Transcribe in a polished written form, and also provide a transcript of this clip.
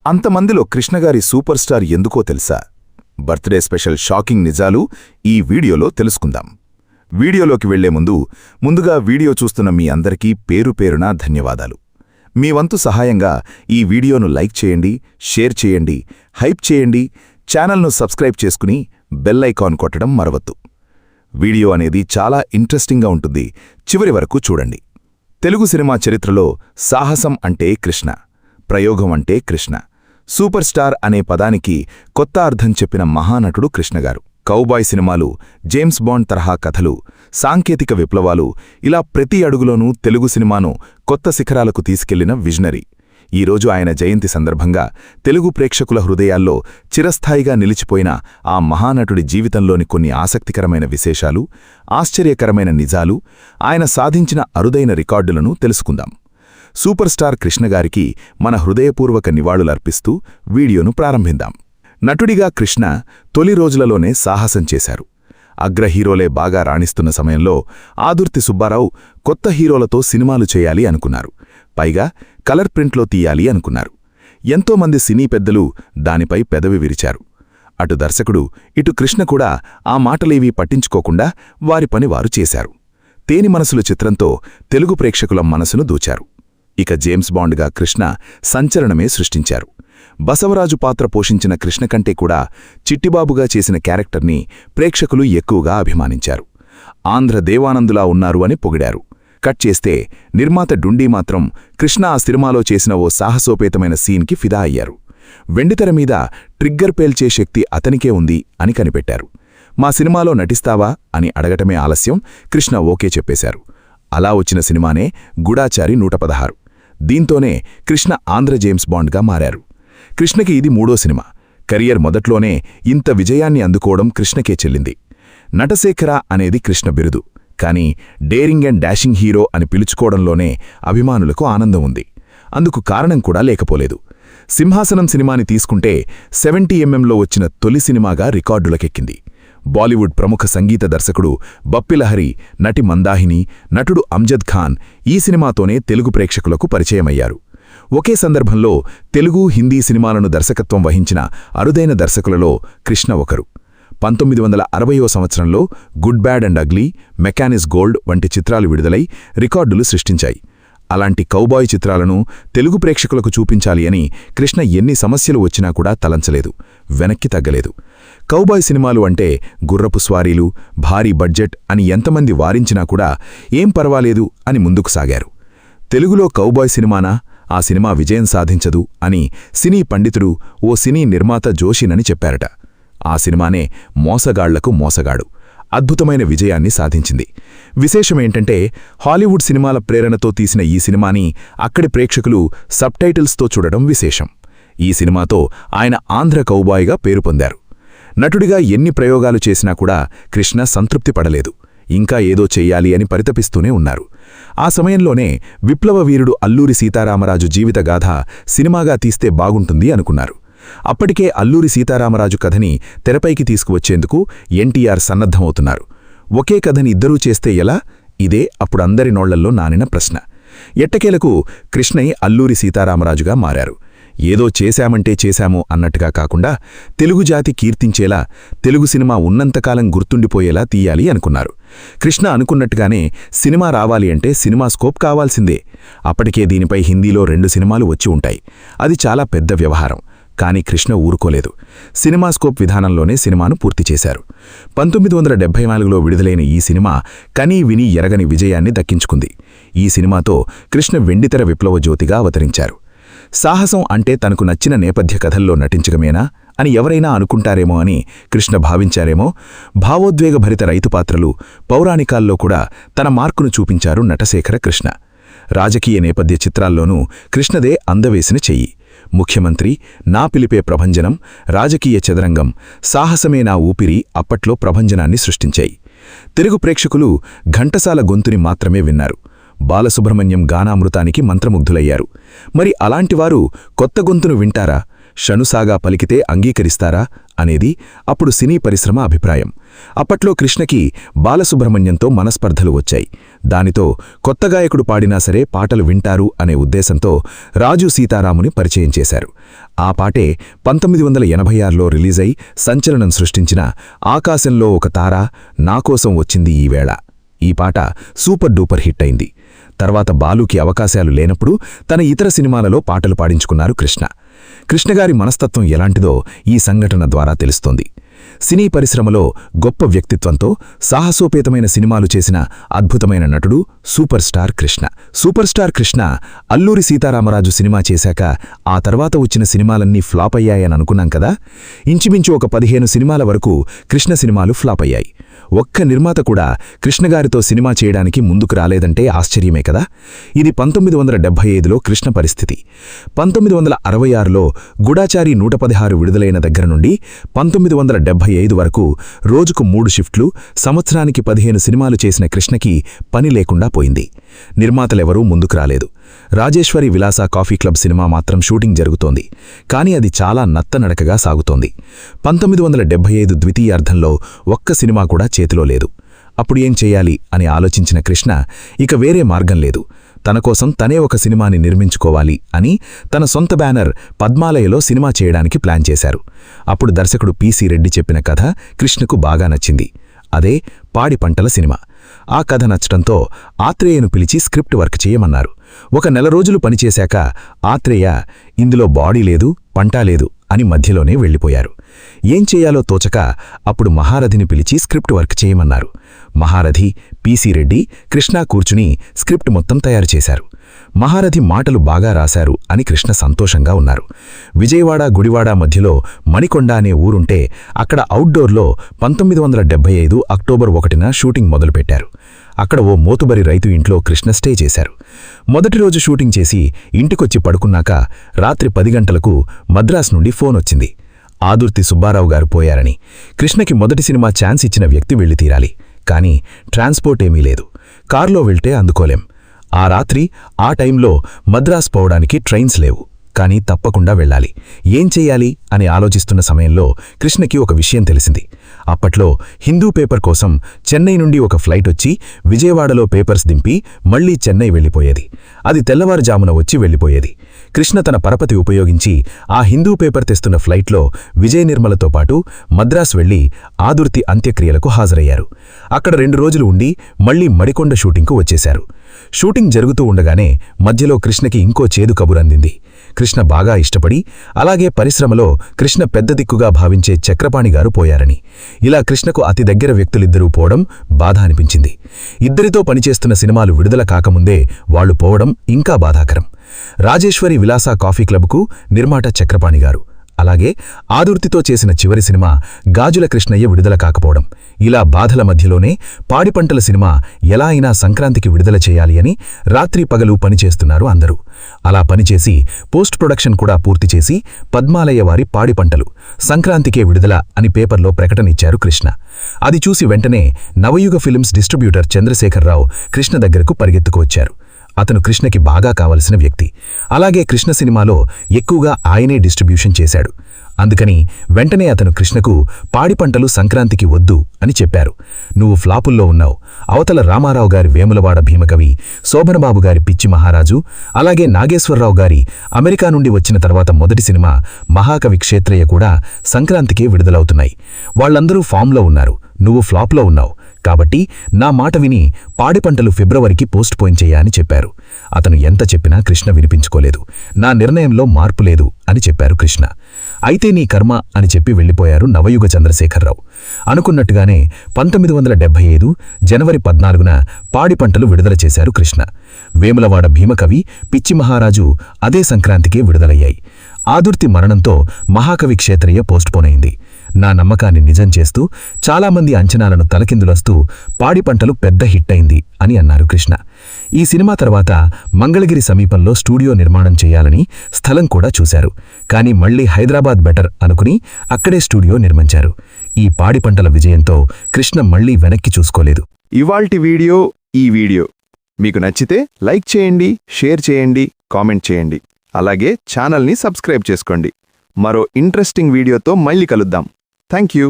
అంతమందిలో కృష్ణగారి super star ఎందుకో తెలుసా? Birthday special shocking నిజాలు ఈ వీడియోలో తెలుసుకుందాం. వీడియోలోకి వెళ్లే ముందుగా వీడియో చూస్తున్న మీ అందరికీ పేరు పేరున ధన్యవాదాలు. మీ వంతు సహాయంగా ఈ వీడియోను లైక్ చేయండి, షేర్ చేయండి, హైప్ చేయండి, ఛానల్ను సబ్స్క్రైబ్ చేసుకుని బెల్ ఐకాన్ కొట్టడం మరవద్దు. వీడియో అనేది చాలా ఇంట్రెస్టింగ్గా ఉంటుంది, చివరి వరకు చూడండి. తెలుగు సినిమా చరిత్రలో సాహసం అంటే కృష్ణ, ప్రయోగం అంటే కృష్ణ, సూపర్ స్టార్ అనే పదానికి కొత్త అర్థం చెప్పిన మహానటుడు కృష్ణగారు. కౌబాయ్ సినిమాలు, జేమ్స్ బాండ్ తరహా కథలు, సాంకేతిక విప్లవాలు, ఇలా ప్రతి అడుగులోనూ తెలుగు సినిమాను కొత్త శిఖరాలకు తీసుకెళ్లిన విజనరీ. ఈరోజు ఆయన జయంతి సందర్భంగా తెలుగు ప్రేక్షకుల హృదయాల్లో చిరస్థాయిగా నిలిచిపోయిన ఆ మహానటుడి జీవితంలోని కొన్ని ఆసక్తికరమైన విశేషాలు, ఆశ్చర్యకరమైన నిజాలు, ఆయన సాధించిన అరుదైన రికార్డులను తెలుసుకుందాం. సూపర్ స్టార్ కృష్ణగారికి మన హృదయపూర్వక నివాళులర్పిస్తూ వీడియోను ప్రారంభిద్దాం. నటుడిగా కృష్ణ తొలి రోజులలోనే సాహసం చేశారు. అగ్ర హీరోలే బాగా రాణిస్తున్న సమయంలో ఆదుర్తి సుబ్బారావు కొత్త హీరోలతో సినిమాలు చేయాలి అనుకున్నారు. పైగా కలర్ ప్రింట్లో తీయాలి అనుకున్నారు. ఎంతోమంది సినీ పెద్దలు దానిపై పెదవి విరిచారు. అటు దర్శకుడు, ఇటు కృష్ణ కూడా ఆ మాటలేవీ పట్టించుకోకుండా వారి పని వారు చేశారు. తేని మనసులు చిత్రంతో తెలుగు ప్రేక్షకుల మనసును దూచారు. ఇక జేమ్స్ బాండ్గా కృష్ణ సంచలనమే సృష్టించారు. బసవరాజు పాత్ర పోషించిన కృష్ణ కంటే కూడా చిట్టిబాబుగా చేసిన క్యారెక్టర్ని ప్రేక్షకులు ఎక్కువగా అభిమానించారు. ఆంధ్ర దేవానందులా ఉన్నారు అని పొగిడారు. కట్ చేస్తే నిర్మాత డుండీ మాత్రం కృష్ణ ఆ సినిమాలో చేసిన ఓ సాహసోపేతమైన సీన్కి ఫిదా అయ్యారు. వెండితెర మీద ట్రిగ్గర్ పేల్చే శక్తి అతనికే ఉంది అని కనిపెట్టారు. మా సినిమాలో నటిస్తావా అని అడగటమే ఆలస్యం, కృష్ణ ఓకే చెప్పేశారు. అలా వచ్చిన సినిమానే గూఢాచారి 116. దీంతోనే కృష్ణ ఆంధ్ర జేమ్స్ బాండ్గా మారారు. కృష్ణకి ఇది 3వ సినిమా. కెరియర్ మొదట్లోనే ఇంత విజయాన్ని అందుకోవడం కృష్ణకే చెల్లింది. నటశేఖర అనేది కృష్ణ బిరుదు. కానీ డేరింగ్ అండ్ డాషింగ్ హీరో అని పిలుచుకోవడంలోనే అభిమానులకు ఆనందం ఉంది. అందుకు కారణం కూడా లేకపోలేదు. సింహాసనం సినిమాని తీసుకుంటే 70mm వచ్చిన తొలి సినిమాగా రికార్డులకెక్కింది. బాలీవుడ్ ప్రముఖ సంగీత దర్శకుడు బప్పిలహరి, నటి మందాహిని, నటుడు అమ్జద్ ఖాన్ ఈ సినిమాతోనే తెలుగు ప్రేక్షకులకు పరిచయమయ్యారు. ఒకే సందర్భంలో తెలుగు, హిందీ సినిమాలను దర్శకత్వం వహించిన అరుదైన దర్శకులలో కృష్ణ ఒకరు. 1960వ సంవత్సరంలో good bad and ugly, Mackenna's Gold వంటి చిత్రాలు విడుదలై రికార్డులు సృష్టించాయి. అలాంటి కౌబాయ్ చిత్రాలను తెలుగు ప్రేక్షకులకు చూపించాలి అని కృష్ణ ఎన్ని సమస్యలు వచ్చినా కూడా తలంచలేదు, వెనక్కి తగ్గలేదు. కౌబాయ్ సినిమాలు అంటే గుర్రపు స్వారీలు, భారీ బడ్జెట్ అని ఎంతమంది వారించినా కూడా ఏం పర్వాలేదు అని ముందుకు సాగారు. తెలుగులో కౌబాయ్ సినిమానా, ఆ సినిమా విజయం సాధించదు అని సినీ పండితుడు, ఓ సినీ నిర్మాత జోషినని చెప్పారట. ఆ సినిమానే మోసగాళ్లకు మోసగాడు అద్భుతమైన విజయాన్ని సాధించింది. విశేషమేంటంటే హాలీవుడ్ సినిమాల ప్రేరణతో తీసిన ఈ సినిమాని అక్కడి ప్రేక్షకులు సబ్టైటిల్స్తో చూడడం విశేషం. ఈ సినిమాతో ఆయన ఆంధ్ర కౌబాయ్గా పేరు పొందారు. నటుడిగా ఎన్ని ప్రయోగాలు చేసినా కూడా కృష్ణ సంతృప్తి పడలేదు. ఇంకా ఏదో చెయ్యాలి అని పరితపిస్తూనే ఉన్నారు. ఆ సమయంలోనే విప్లవ వీరుడు అల్లూరి సీతారామరాజు జీవితగాథ సినిమాగా తీస్తే బాగుంటుంది అనుకున్నారు. అప్పటికే అల్లూరి సీతారామరాజు కథని తెరపైకి తీసుకువచ్చేందుకు ఎన్టీఆర్ సన్నద్ధమవుతున్నారు. ఒకే కథని ఇద్దరూ చేస్తే ఎలా? ఇదే అప్పుడు అందరి నోళ్లల్లో నానిన ప్రశ్న. ఎట్టకేలకు కృష్ణయ్య అల్లూరి సీతారామరాజుగా మారారు. ఏదో చేశామంటే చేశాము అన్నట్టుగా కాకుండా తెలుగు జాతి కీర్తించేలా, తెలుగు సినిమా ఉన్నంతకాలం గుర్తుండిపోయేలా తీయాలి అనుకున్నారు. కృష్ణ అనుకున్నట్టుగానే సినిమా రావాలి అంటే సినిమా స్కోప్ కావాల్సిందే. అప్పటికే దీనిపై హిందీలో 2 సినిమాలు వచ్చి ఉంటాయి. అది చాలా పెద్ద వ్యవహారం. కానీ కృష్ణ ఊరుకోలేదు. సినిమాస్కోప్ విధానంలోనే సినిమాను పూర్తి చేశారు. 1974లో విడుదలైన ఈ సినిమా కనీ విని ఎరగని విజయాన్ని దక్కించుకుంది. ఈ సినిమాతో కృష్ణ వెండితెర విప్లవ జ్యోతిగా అవతరించారు. సాహసం అంటే తనకు నచ్చిన నేపథ్య కథల్లో నటించగమేనా అని ఎవరైనా అనుకుంటారేమో అని కృష్ణ భావించారేమో. భావోద్వేగభరిత రైతు పాత్రలు, పౌరాణికాల్లో కూడా తన మార్కును చూపించారు నటశేఖర కృష్ణ. రాజకీయ నేపథ్య చిత్రాల్లోనూ కృష్ణదే అందవేసిన చెయ్యి. ముఖ్యమంత్రి, నా పిలిపే ప్రభంజనం, రాజకీయ చదరంగం, సాహసమే నా ఊపిరి అప్పట్లో ప్రభంజనాన్ని సృష్టించాయి. తెలుగు ప్రేక్షకులు ఘంటసాల గొంతుని మాత్రమే విన్నారు. బాలసుబ్రహ్మణ్యం గానామృతానికి మంత్రముగ్ధులయ్యారు. మరి అలాంటివారు కొత్త గొంతును వింటారా, షణుసాగా పలికితే అంగీకరిస్తారా అనేది అప్పుడు సినీ పరిశ్రమ అభిప్రాయం. అప్పట్లో కృష్ణకి బాలసుబ్రహ్మణ్యంతో మనస్పర్ధలు వచ్చాయి. దానితో కొత్త గాయకుడు పాడినా సరే పాటలు వింటారు అనే ఉద్దేశంతో రాజు సీతారాముని పరిచయం చేశారు. ఆ పాటే 1986లో రిలీజై సంచలనం సృష్టించిన ఆకాశంలో ఒక తార నాకోసం వచ్చింది ఈ వేళ. ఈ పాట సూపర్ డూపర్ హిట్ అయింది. తర్వాత బాలుకి అవకాశాలు లేనప్పుడు తన ఇతర సినిమాలలో పాటలు పాడించుకున్నారు కృష్ణ. కృష్ణగారి మనస్తత్వం ఎలాంటిదో ఈ సంఘటన ద్వారా తెలుస్తోంది. సినీ పరిశ్రమలో గొప్ప వ్యక్తిత్వంతో సాహసోపేతమైన సినిమాలు చేసిన అద్భుతమైన నటుడు super star Krishna Alluri Sitaramaraju cinema చేశాక ఆ తర్వాత వచ్చిన సినిమాలన్నీ ఫ్లాప్ అయ్యాయని అనుకున్నాం కదా. ఇంచుమించు ఒక 15 సినిమాల వరకు కృష్ణ సినిమాలు ఫ్లాప్ అయ్యాయి. ఒక్క నిర్మాత కూడా కృష్ణగారితో సినిమా చేయడానికి ముందుకు రాలేదంటే ఆశ్చర్యమే కదా. ఇది 1975లో కృష్ణ పరిస్థితి. 1966లో గూఢాచారి 116 విడుదలైన దగ్గర నుండి 1975 వరకు రోజుకు 3 షిఫ్ట్లు, సంవత్సరానికి 15 సినిమాలు చేసిన కృష్ణకి పని లేకుండా పోయింది. నిర్మాతలెవరూ ముందుకు రాలేదు. రాజేశ్వరి విలాస కాఫీ క్లబ్ సినిమా మాత్రం షూటింగ్ జరుగుతోంది. కానీ అది చాలా నత్తనడకగా సాగుతోంది. 1975 ద్వితీయార్ధంలో ఒక్క సినిమా కూడా చేతిలో లేదు. అప్పుడు ఏం చెయ్యాలి అని ఆలోచించిన కృష్ణ ఇక వేరే మార్గం లేదు, తన కోసం తనే ఒక సినిమాని నిర్మించుకోవాలి అని తన సొంత బ్యానర్ పద్మాలయలో సినిమా చేయడానికి ప్లాన్ చేశారు. అప్పుడు దర్శకుడు పి.సి. రెడ్డి చెప్పిన కథ కృష్ణకు బాగా నచ్చింది. అదే పాడి పంటల సినిమా. ఆ కథ నచ్చటంతో ఆత్రేయను పిలిచి స్క్రిప్ట్ వర్క్ చేయమన్నారు. ఒక నెల రోజులు పనిచేశాక ఆత్రేయ ఇందులో బాడీ లేదు, పంటా లేదు అని మధ్యలోనే వెళ్ళిపోయారు. ఏం చేయాలో తోచక అప్పుడు మహారథిని పిలిచి స్క్రిప్ట్ వర్క్ చేయమన్నారు. మహారథి, పి.సి. రెడ్డి, కృష్ణ కూర్చుని స్క్రిప్ట్ మొత్తం తయారు చేశారు. మహారథి మాటలు బాగా రాశారు అని కృష్ణ సంతోషంగా ఉన్నారు. విజయవాడ గుడివాడ మధ్యలో మణికొండ అనే ఊరుంటే అక్కడ అవుట్డోర్లో 1975 అక్టోబర్ 1న షూటింగ్ మొదలుపెట్టారు. అక్కడ ఓ మోతుబరి రైతు ఇంట్లో కృష్ణ స్టే చేశారు. మొదటి రోజు షూటింగ్ చేసి ఇంటికొచ్చి పడుకున్నాక రాత్రి 10 గంటలకు మద్రాస్ నుండి ఫోన్ వచ్చింది. ఆదుర్తి సుబ్బారావు గారు పోయారని. కృష్ణకి మొదటి సినిమా ఛాన్స్ ఇచ్చిన వ్యక్తి వెళ్ళి తీరాలి. కానీ ట్రాన్స్పోర్ట్ ఏమీ లేదు. కార్లో వెళ్తే అందుకోలేం. ఆ రాత్రి ఆ టైంలో మద్రాస్ పోవడానికి ట్రైన్స్ లేవు. కానీ తప్పకుండా వెళ్ళాలి. ఏం చెయ్యాలి అని ఆలోచిస్తున్న సమయంలో కృష్ణకి ఒక విషయం తెలిసింది. అప్పట్లో హిందూ పేపర్ కోసం చెన్నై నుండి ఒక ఫ్లైట్ వచ్చి విజయవాడలో పేపర్స్ దింపి మళ్లీ చెన్నై వెళ్ళిపోయేది. అది తెల్లవారుజామున వచ్చి వెళ్ళిపోయేది. కృష్ణ తన పరపతి ఉపయోగించి ఆ హిందూ పేపర్ తెస్తున్న ఫ్లైట్లో విజయ నిర్మలతో పాటు మద్రాస్ వెళ్లి ఆదుర్తి అంత్యక్రియలకు హాజరయ్యారు. అక్కడ 2 రోజులు ఉండి మళ్లీ మడికొండ షూటింగ్కు వచ్చేశారు. షూటింగ్ జరుగుతూ ఉండగానే మధ్యలో కృష్ణకి ఇంకో చేదు కబురందింది. కృష్ణ బాగా ఇష్టపడి అలాగే పరిశ్రమలో కృష్ణ పెద్ద దిక్కుగా భావించే చక్రపాణి గారు పోయారని. ఇలా కృష్ణకు అతి దగ్గర వ్యక్తులిద్దరూ పోవడం బాధ అనిపించింది. ఇద్దరితో పనిచేస్తున్న సినిమాలు విడుదల కాకముందే వాళ్లు పోవడం ఇంకా బాధాకరం. రాజేశ్వరి విలాస కాఫీ క్లబ్కు నిర్మాత చక్రపాణి గారు, అలాగే ఆదుర్తితో చేసిన చివరి సినిమా గాజుల కృష్ణయ్య విడుదల కాకపోవడం. ఇలా బాధల మధ్యలోనే పాడి పంటల సినిమా ఎలా అయినా సంక్రాంతికి విడుదల చేయాలి అని రాత్రి పగలు పనిచేస్తున్నారు అందరూ. అలా పనిచేసి పోస్ట్ ప్రొడక్షన్ కూడా పూర్తి చేసి పద్మాలయ వారి పాడి పంటలు సంక్రాంతికే విడుదల అని పేపర్లో ప్రకటన ఇచ్చారు కృష్ణ. అది చూసి వెంటనే నవయుగ ఫిల్మ్స్ డిస్ట్రిబ్యూటర్ చంద్రశేఖరరావు కృష్ణ దగ్గరకు పరిగెత్తుకు వచ్చారు. అతను కృష్ణకి బాగా కావలసిన వ్యక్తి. అలాగే కృష్ణ సినిమాలో ఎక్కువగా ఆయనే డిస్ట్రిబ్యూషన్ చేశాడు. అందుకని వెంటనే అతను కృష్ణకు పాడి పంటలు సంక్రాంతికి వద్దు అని చెప్పారు. నువ్వు ఫ్లాపుల్లో ఉన్నావు. అవతల రామారావు గారి వేములవాడ భీమకవి, శోభనబాబు గారి పిచ్చి మహారాజు, అలాగే నాగేశ్వరరావు గారి అమెరికా నుండి వచ్చిన తర్వాత మొదటి సినిమా మహాకవి క్షేత్రయ్య కూడా సంక్రాంతికే విడుదలవుతున్నాయి. వాళ్లందరూ ఫామ్లో ఉన్నారు, నువ్వు ఫ్లాప్లో ఉన్నావు. కాబట్టి నా మాట విని పాడి పంటలు ఫిబ్రవరికి పోస్ట్ పోయిన్ చెయ్యని చెప్పారు. అతను ఎంత చెప్పినా కృష్ణ వినిపించుకోలేదు. నా నిర్ణయంలో మార్పు లేదు అని చెప్పారు కృష్ణ. అయితే నీ కర్మ అని చెప్పి వెళ్లిపోయారు నవయుగ చంద్రశేఖరరావు. అనుకున్నట్టుగానే 1975 జనవరి 14న పాడి పంటలు విడుదల చేశారు కృష్ణ. వేములవాడ భీమకవి, పిచ్చి మహారాజు అదే సంక్రాంతికే విడుదలయ్యాయి. ఆదుర్తి మరణంతో మహాకవి క్షేత్రయ్య పోస్ట్పోన్ అయింది. నా నమ్మకాన్ని నిజం చేస్తూ చాలామంది అంచనాలను తలకిందులస్తూ పాడి పంటలు పెద్ద హిట్ అయింది అని అన్నారు కృష్ణ. ఈ సినిమా తర్వాత మంగళగిరి సమీపంలో స్టూడియో నిర్మాణం చేయాలని స్థలం కూడా చూశారు. కానీ మళ్లీ హైదరాబాద్ బెటర్ అనుకుని అక్కడే స్టూడియో నిర్మించారు. ఈ పాడి పంటల విజయంతో కృష్ణ మళ్లీ వెనక్కి చూసుకోలేదు. ఇవాల్టి వీడియో ఈ వీడియో మీకు నచ్చితే లైక్ చేయండి, షేర్ చేయండి, కామెంట్ చేయండి. అలాగే ఛానల్ని సబ్స్క్రైబ్ చేసుకోండి. మరో ఇంట్రెస్టింగ్ వీడియోతో మళ్ళీ కలుద్దాం. Thank you.